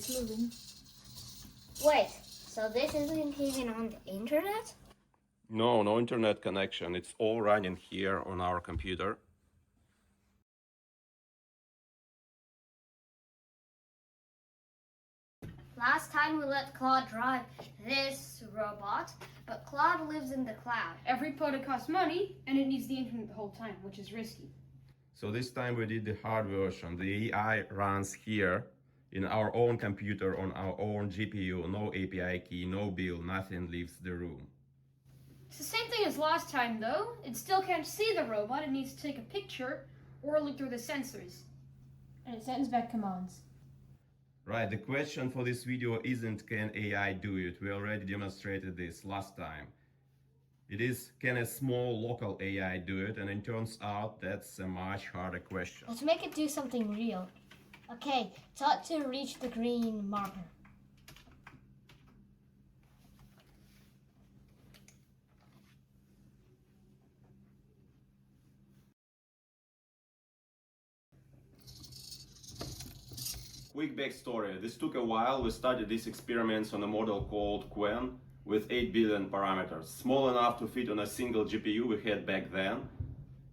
it's moving. Wait, so this isn't even on the internet? No, no internet connection. It's all running here on our computer. Last time we let Claude drive this robot, but Claude lives in the cloud. Every product costs money, and it needs the internet the whole time, which is risky. So this time we did the hard version. The AI runs here in our own computer on our own GPU, no API key, no bill, nothing leaves the room. It's the same thing as last time, though. It still can't see the robot. It needs to take a picture or look through the sensors. And it sends back commands. Right, the question for this video isn't can AI do it? We already demonstrated this last time. It is, can a small local AI do it? And it turns out that's a much harder question. Let's make it do something real. Okay, tell it to reach the green marker. Quick backstory. This took a while. We started these experiments on a model called Qwen with 8 billion parameters. Small enough to fit on a single GPU we had back then.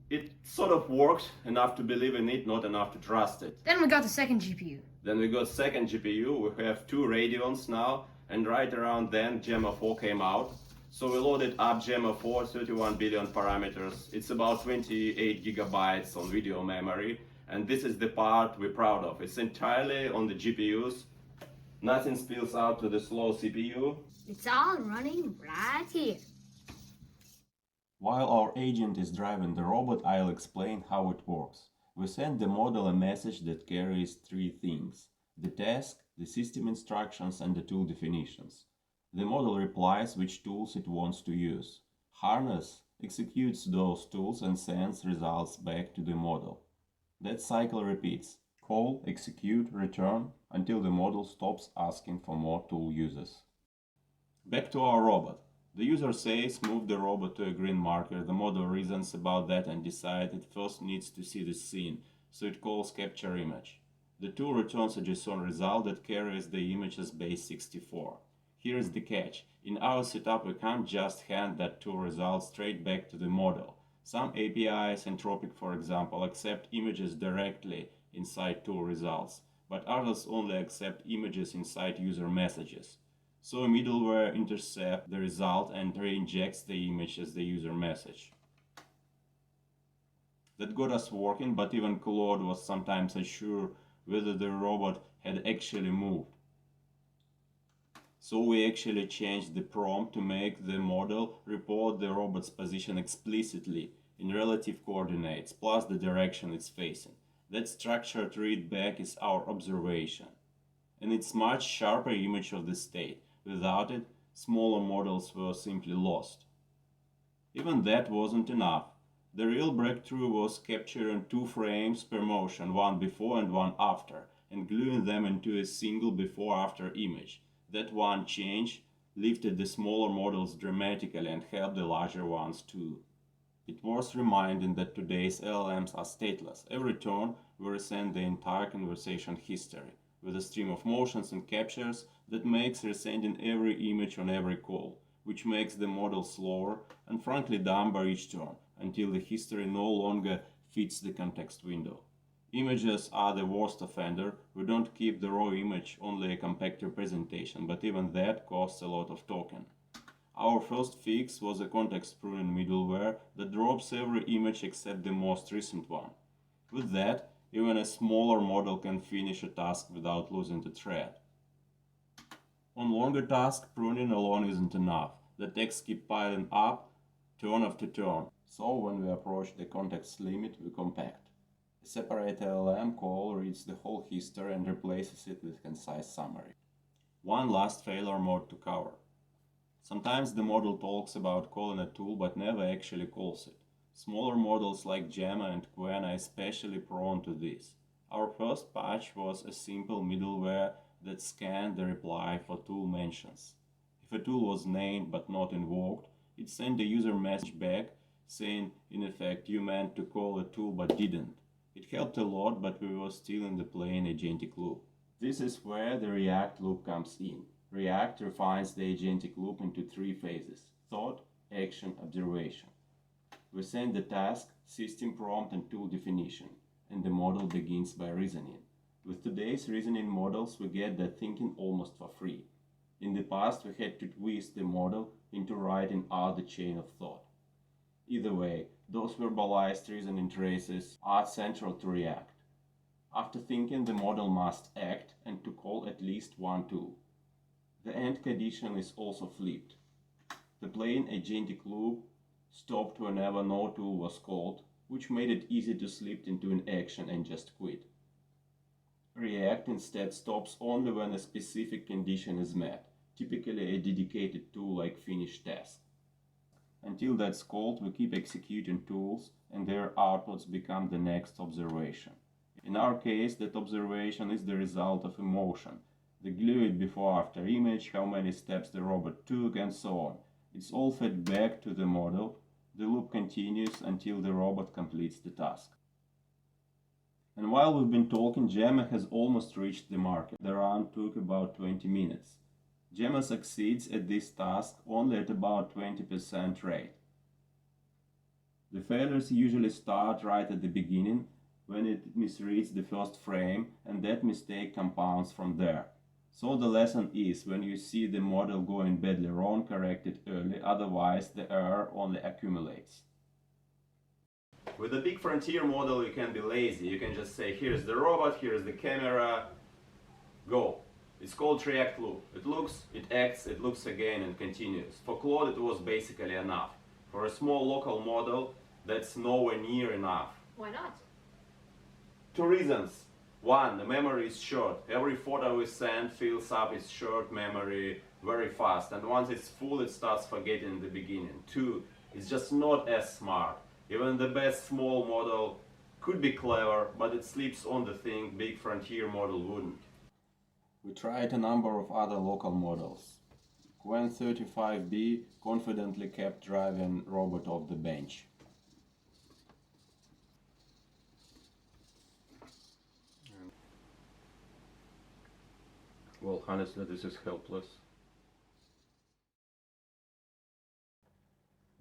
It sort of worked, enough to believe in it, not enough to trust it. Then we got the second GPU. Then we got second GPU. We have 2 Radeons now, and right around then Gemma 4 came out. So we loaded up Gemma 4, 31 billion parameters. It's about 28 gigabytes on video memory. And this is the part we're proud of. It's entirely on the GPUs. Nothing spills out to the slow CPU. It's all running right here. While our agent is driving the robot, I'll explain how it works. We send the model a message that carries 3 things: the task, the system instructions, and the tool definitions. The model replies which tools it wants to use. Harness executes those tools and sends results back to the model. That cycle repeats: call, execute, return, until the model stops asking for more tool uses. Back to our robot. The user says move the robot to a green marker. The model reasons about that and decides it first needs to see the scene, so it calls capture image. The tool returns a JSON result that carries the image as base 64. Here is the catch. In our setup we can't just hand that tool result straight back to the model. Some APIs, Anthropic for example, accept images directly inside tool results, but others only accept images inside user messages. So a middleware intercepts the result and reinjects the image as the user message. That got us working, but even Claude was sometimes unsure whether the robot had actually moved. So we actually changed the prompt to make the model report the robot's position explicitly in relative coordinates, plus the direction it's facing. That structured readback is our observation. And it's much sharper image of the state. Without it, smaller models were simply lost. Even that wasn't enough. The real breakthrough was capturing 2 frames per motion, one before and one after, and gluing them into a single before-after image. That one change lifted the smaller models dramatically and helped the larger ones too. It was reminding that today's LLMs are stateless. Every turn we resend the entire conversation history, with a stream of motions and captures that makes resending every image on every call, which makes the model slower and frankly dumber each turn, until the history no longer fits the context window. Images are the worst offender. We don't keep the raw image, only a compact representation, but even that costs a lot of token. Our first fix was a context pruning middleware that drops every image except the most recent one. With that, even a smaller model can finish a task without losing the thread. On longer tasks, pruning alone isn't enough. The texts keep piling up, turn after turn. So when we approach the context limit, we compact. A separate LLM call reads the whole history and replaces it with a concise summary. One last failure mode to cover. Sometimes the model talks about calling a tool but never actually calls it. Smaller models like Gemma and Qwen are especially prone to this. Our first patch was a simple middleware that scanned the reply for tool mentions. If a tool was named but not invoked, it sent the user message back saying, in effect, you meant to call a tool but didn't. It helped a lot, but we were still in the plain agentic loop. This is where the React loop comes in. React refines the agentic loop into three phases: thought, action, observation. We send the task, system prompt, and tool definition, and the model begins by reasoning. With today's reasoning models, we get that thinking almost for free. In the past, we had to twist the model into writing out the chain of thought. Either way, those verbalized reasoning traces are central to React. After thinking, the model must act and to call at least one tool. The end condition is also flipped. The plain agentic loop stopped whenever no tool was called, which made it easy to slip into an action and just quit. React instead stops only when a specific condition is met, typically a dedicated tool like finish task. Until that's called, we keep executing tools and their outputs become the next observation. In our case, that observation is the result of emotion, the glued before-after image, how many steps the robot took, and so on. It's all fed back to the model. The loop continues until the robot completes the task. And while we've been talking, Gemma has almost reached the market. The run took about 20 minutes. Gemma succeeds at this task only at about 20% rate. The failures usually start right at the beginning, when it misreads the first frame, and that mistake compounds from there. So the lesson is, when you see the model going badly wrong, correct it early, otherwise the error only accumulates. With a big frontier model you can be lazy, you can just say here's the robot, here's the camera, go. It's called React loop. It looks, it acts, it looks again and continues. For Claude it was basically enough. For a small local model that's nowhere near enough. Why not? Two reasons. One, the memory is short. Every photo we send fills up its short memory very fast, and once it's full it starts forgetting in the beginning. Two, it's just not as smart. Even the best small model could be clever, but it sleeps on the thing big frontier model wouldn't. We tried a number of other local models. Qwen 35B confidently kept driving robot off the bench. Well, honestly, this is helpless.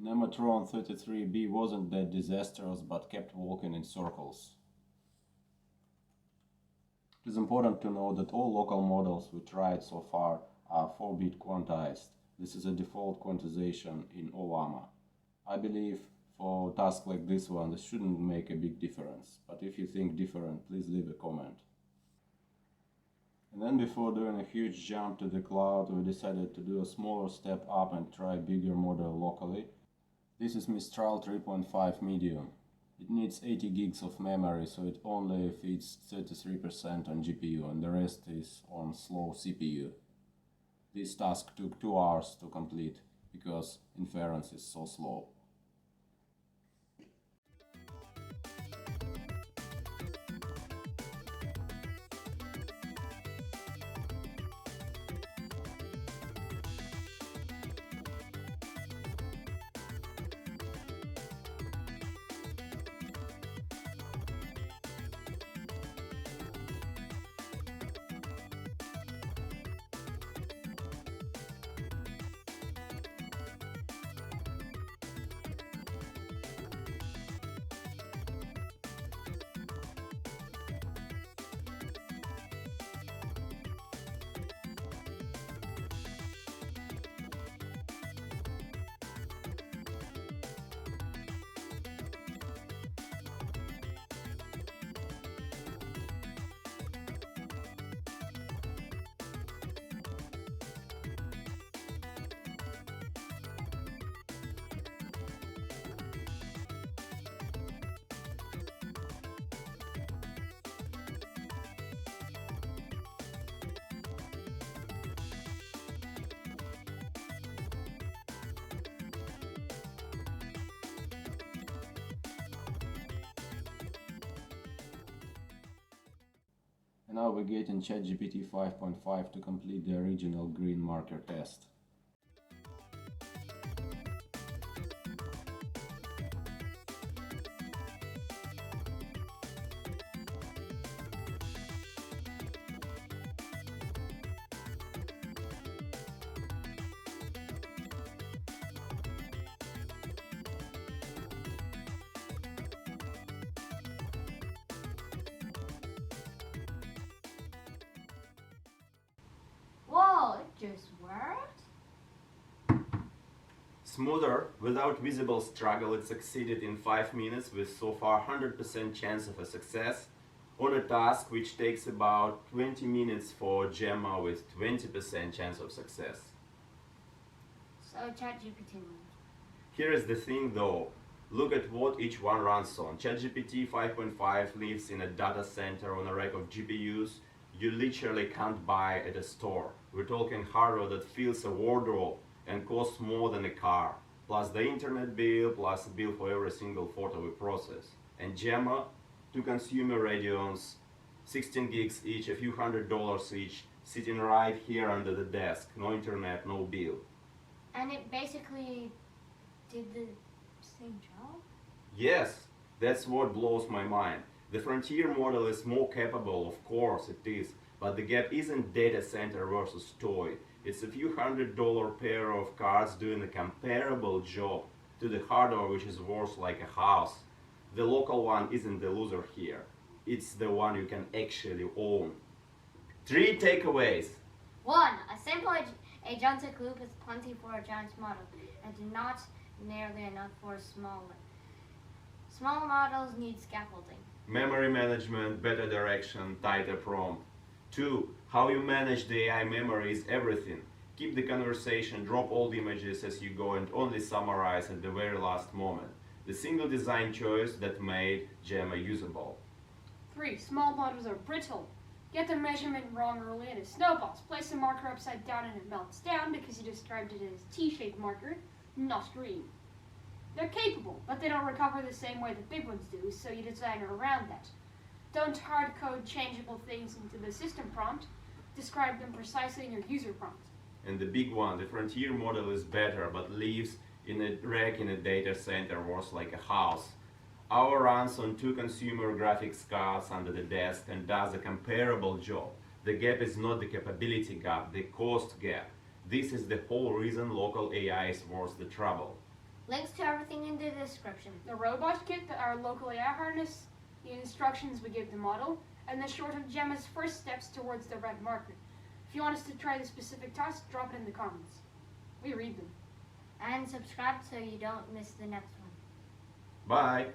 Nematron 33B wasn't that disastrous, but kept walking in circles. It is important to know that all local models we tried so far are 4-bit quantized. This is a default quantization in OLLAMA. I believe for a task like this one, this shouldn't make a big difference, but if you think different, please leave a comment. And then before doing a huge jump to the cloud, we decided to do a smaller step up and try a bigger model locally. This is Mistral 3.5 medium. It needs 80 gigs of memory, so it only fits 33% on GPU and the rest is on slow CPU. This task took 2 hours to complete because inference is so slow. And now we get in ChatGPT 5.5 to complete the original green marker test. just worked? Smoother, without visible struggle, it succeeded in 5 minutes with so far 100% chance of a success on a task which takes about 20 minutes for Gemma with 20% chance of success. So ChatGPT wins. Here is the thing though, look at what each one runs on. GPT-5.5 lives in a data center on a rack of GPUs you literally can't buy at a store. We're talking hardware that fills a wardrobe and costs more than a car, plus the internet bill, plus a bill for every single photo we process. And Gemma, 2 consumer Radeons, 16 gigs each, a few $100s each, sitting right here under the desk, no internet, no bill. And it basically did the same job? Yes, that's what blows my mind. The frontier model is more capable, of course it is, but the gap isn't data center versus toy. It's a few $100 pair of cards doing a comparable job to the hardware which is worth like a house. The local one isn't the loser here. It's the one you can actually own. 3 takeaways. 1. A simple agentic loop is plenty for a giant model, and not nearly enough for a small one. Small models need scaffolding. Memory management, better direction, tighter prompt. 2. How you manage the AI memory is everything. Keep the conversation, drop all the images as you go, and only summarize at the very last moment. The single design choice that made Gemma usable. 3. Small models are brittle. Get the measurement wrong early and it snowballs. Place the marker upside down and it melts down because you described it as T-shaped marker, not green. They're capable, but they don't recover the same way the big ones do, so you design around that. Don't hard code changeable things into the system prompt. Describe them precisely in your user prompt. And the big one, the frontier model is better, but lives in a rack in a data center worth like a house. Our runs on 2 consumer graphics cards under the desk and does a comparable job. The gap is not the capability gap, the cost gap. This is the whole reason local AI is worth the trouble. Links to everything in the description. The robot kit, our local AI harness, the instructions we give the model, and the short of Gemma's first steps towards the red marker. If you want us to try the specific task, drop it in the comments. We read them. And subscribe so you don't miss the next one. Bye!